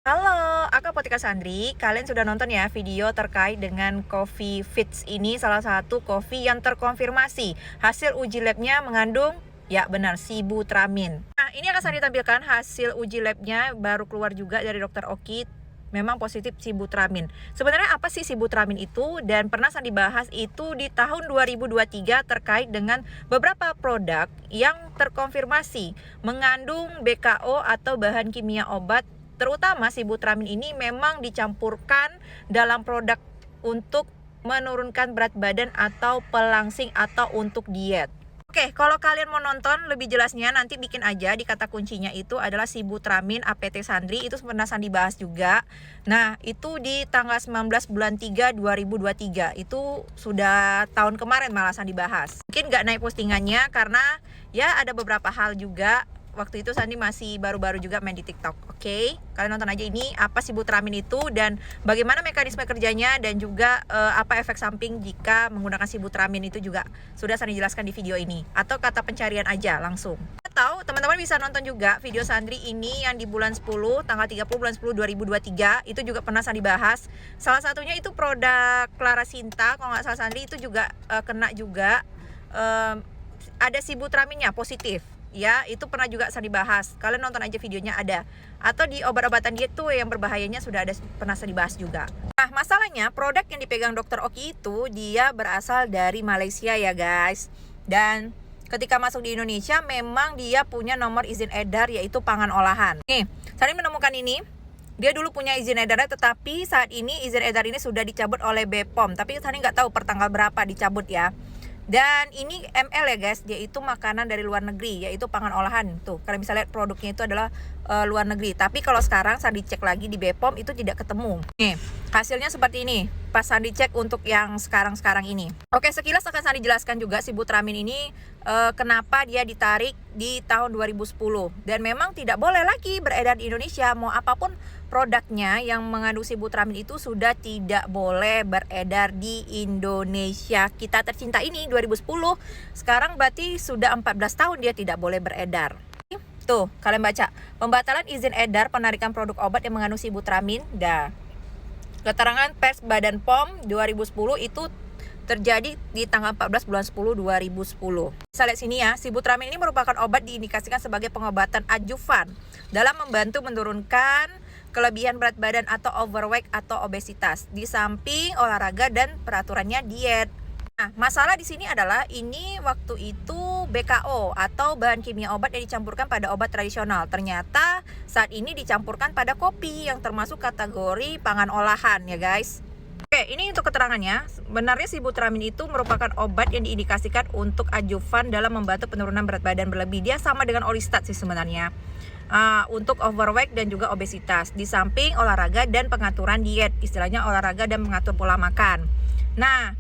Halo, aku Apotika Sandri. Kalian sudah nonton ya video terkait dengan Coffee Fits ini, salah satu kopi yang terkonfirmasi hasil uji labnya mengandung, ya benar, sibutramine. Nah, ini akan saya tampilkan hasil uji labnya baru keluar juga dari Dokter Oki. Memang positif sibutramine. Sebenarnya apa sih sibutramine itu? Dan pernah saya dibahas itu di tahun 2023 terkait dengan beberapa produk yang terkonfirmasi mengandung BKO atau bahan kimia obat. Terutama sibutramine ini memang dicampurkan dalam produk untuk menurunkan berat badan atau pelangsing atau untuk diet. Oke, kalau kalian mau nonton lebih jelasnya nanti bikin aja di kata kuncinya itu adalah sibutramine APT Sandri, itu pernah Sandi bahas juga. Nah, itu di tanggal 19 bulan 3 2023. Itu sudah tahun kemarin malah Sandi bahas. Mungkin nggak naik postingannya karena ya ada beberapa hal juga. Waktu itu Sandi masih baru-baru juga main di TikTok. Oke, kalian nonton aja ini apa sibutramine itu dan bagaimana mekanisme kerjanya dan juga apa efek samping jika menggunakan sibutramine itu juga sudah Sandi jelaskan di video ini. Atau kata pencarian aja langsung. Atau teman-teman bisa nonton juga video Sandri ini yang di bulan 10, tanggal 30 bulan 10 2023. Itu juga pernah Sandi bahas. Salah satunya itu produk Clara Sinta. Kalau nggak salah Sandri itu juga kena juga. Ada sibutramine-nya positif. Ya, itu pernah juga saya dibahas. Kalian nonton aja videonya ada. Atau di obat-obatan diet tuh yang berbahayanya sudah ada pernah saya dibahas juga. Nah, masalahnya produk yang dipegang Dokter Oki itu dia berasal dari Malaysia ya guys. Dan ketika masuk di Indonesia memang dia punya nomor izin edar yaitu pangan olahan. Nih, saya menemukan ini. Dia dulu punya izin edarnya tetapi saat ini izin edar ini sudah dicabut oleh BPOM. Tapi saya nggak tahu pertanggal berapa dicabut ya. Dan ini ML ya guys, dia itu makanan dari luar negeri, yaitu pangan olahan. Tuh, kalian bisa lihat produknya itu adalah luar negeri. Tapi kalau sekarang saya dicek lagi di BPOM itu tidak ketemu. Nih, hasilnya seperti ini. Pas saya dicek untuk yang sekarang-sekarang ini. Oke, sekilas akan saya dijelaskan juga sibutramine ini kenapa dia ditarik di tahun 2010. Dan memang tidak boleh lagi beredar di Indonesia. Mau apapun produknya yang mengandung sibutramine itu sudah tidak boleh beredar di Indonesia kita tercinta ini 2010. Sekarang berarti sudah 14 tahun dia tidak boleh beredar. Tuh, kalian baca. Pembatalan izin edar penarikan produk obat yang mengandung sibutramine. Dah. Keterangan pers Badan POM 2010 itu terjadi di tanggal 14 bulan 10 2010. Bisa lihat sini ya, sibutramine ini merupakan obat diindikasikan sebagai pengobatan adjuvan dalam membantu menurunkan kelebihan berat badan atau overweight atau obesitas di samping olahraga dan peraturannya diet. Nah, masalah di sini adalah ini waktu itu BKO atau bahan kimia obat yang dicampurkan pada obat tradisional. Ternyata saat ini dicampurkan pada kopi yang termasuk kategori pangan olahan ya guys. Oke, ini untuk keterangannya. Sebenarnya sibutramine itu merupakan obat yang diindikasikan untuk adjuvan dalam membantu penurunan berat badan berlebih. Dia sama dengan Orlistat sih sebenarnya. Untuk overweight dan juga obesitas. Di samping olahraga dan pengaturan diet. Istilahnya olahraga dan mengatur pola makan. Nah,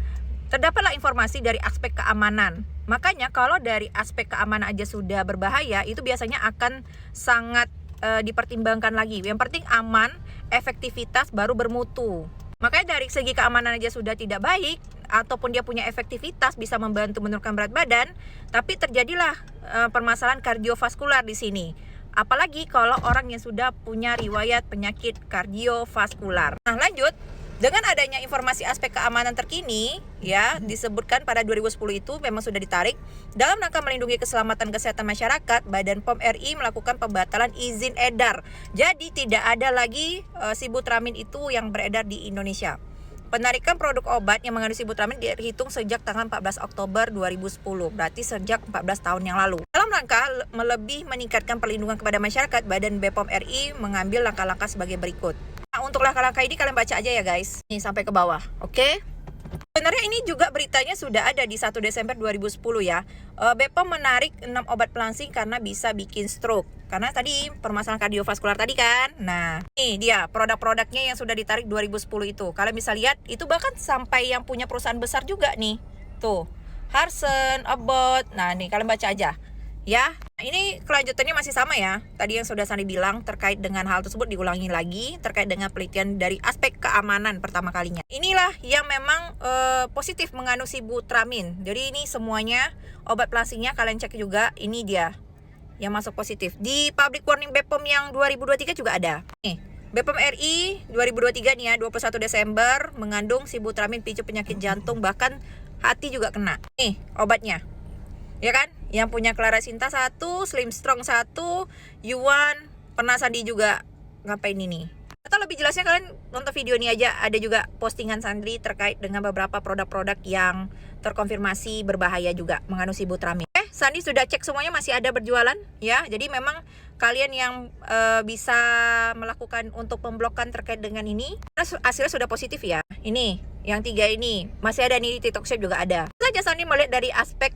terdapatlah informasi dari aspek keamanan. Makanya kalau dari aspek keamanan aja sudah berbahaya, itu biasanya akan sangat dipertimbangkan lagi. Yang penting aman, efektivitas baru bermutu. Makanya dari segi keamanan aja sudah tidak baik, ataupun dia punya efektivitas bisa membantu menurunkan berat badan, tapi terjadilah permasalahan kardiovaskular di sini. Apalagi kalau orang yang sudah punya riwayat penyakit kardiovaskular. Nah, lanjut. Dengan adanya informasi aspek keamanan terkini, ya, disebutkan pada 2010 itu memang sudah ditarik. Dalam rangka melindungi keselamatan kesehatan masyarakat, Badan POM RI melakukan pembatalan izin edar. Jadi tidak ada lagi sibutramine itu yang beredar di Indonesia. Penarikan produk obat yang mengandung sibutramine dihitung sejak tanggal 14 Oktober 2010, berarti sejak 14 tahun yang lalu. Dalam rangka lebih meningkatkan perlindungan kepada masyarakat, Badan BPOM RI mengambil langkah-langkah sebagai berikut. Nah, untuk langkah-langkah ini kalian baca aja ya guys. Nih sampai ke bawah, oke? Sebenarnya ini juga beritanya sudah ada di 1 Desember 2010 ya. BPOM menarik 6 obat pelangsing karena bisa bikin stroke. Karena tadi permasalahan kardiovaskular tadi kan. Nah, ini dia produk-produknya yang sudah ditarik 2010 itu. Kalian bisa lihat itu bahkan sampai yang punya perusahaan besar juga nih. Tuh, Harsen, Abbott. Nah, nih kalian baca aja. Ya, ini kelanjutannya masih sama ya. Tadi yang sudah Sandi bilang terkait dengan hal tersebut diulangi lagi terkait dengan penelitian dari aspek keamanan pertama kalinya. Inilah yang memang positif mengandung sibutramine. Jadi ini semuanya obat pelangsingnya kalian cek juga. Ini dia yang masuk positif. Di public warning BPOM yang 2023 juga ada. Nih, BPOM RI 2023 nih ya, 21 Desember mengandung sibutramine picu penyakit jantung, bahkan hati juga kena. Nih obatnya, ya kan? Yang punya Clara Sinta 1, Slim Strong 1, Yuan, pernah Sandi juga ngapain ini. Atau lebih jelasnya kalian nonton video ini aja, ada juga postingan Sandri terkait dengan beberapa produk-produk yang terkonfirmasi berbahaya juga mengandung sibutramine. Sandi sudah cek semuanya masih ada berjualan ya. Jadi memang kalian yang bisa melakukan untuk pemblokan terkait dengan ini, hasilnya sudah positif ya. Ini yang 3 ini masih ada nih, di TikTok Shop juga ada. Saja Sandi melihat dari aspek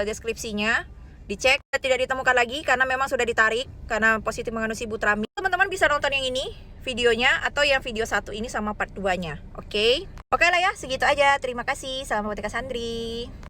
deskripsinya, dicek tidak ditemukan lagi karena memang sudah ditarik karena positif mengandung sibutramine. Teman-teman bisa nonton yang ini videonya atau yang video 1 ini sama part 2 nya. Oke lah ya, segitu aja. Terima kasih. Salam Apotika Sandri.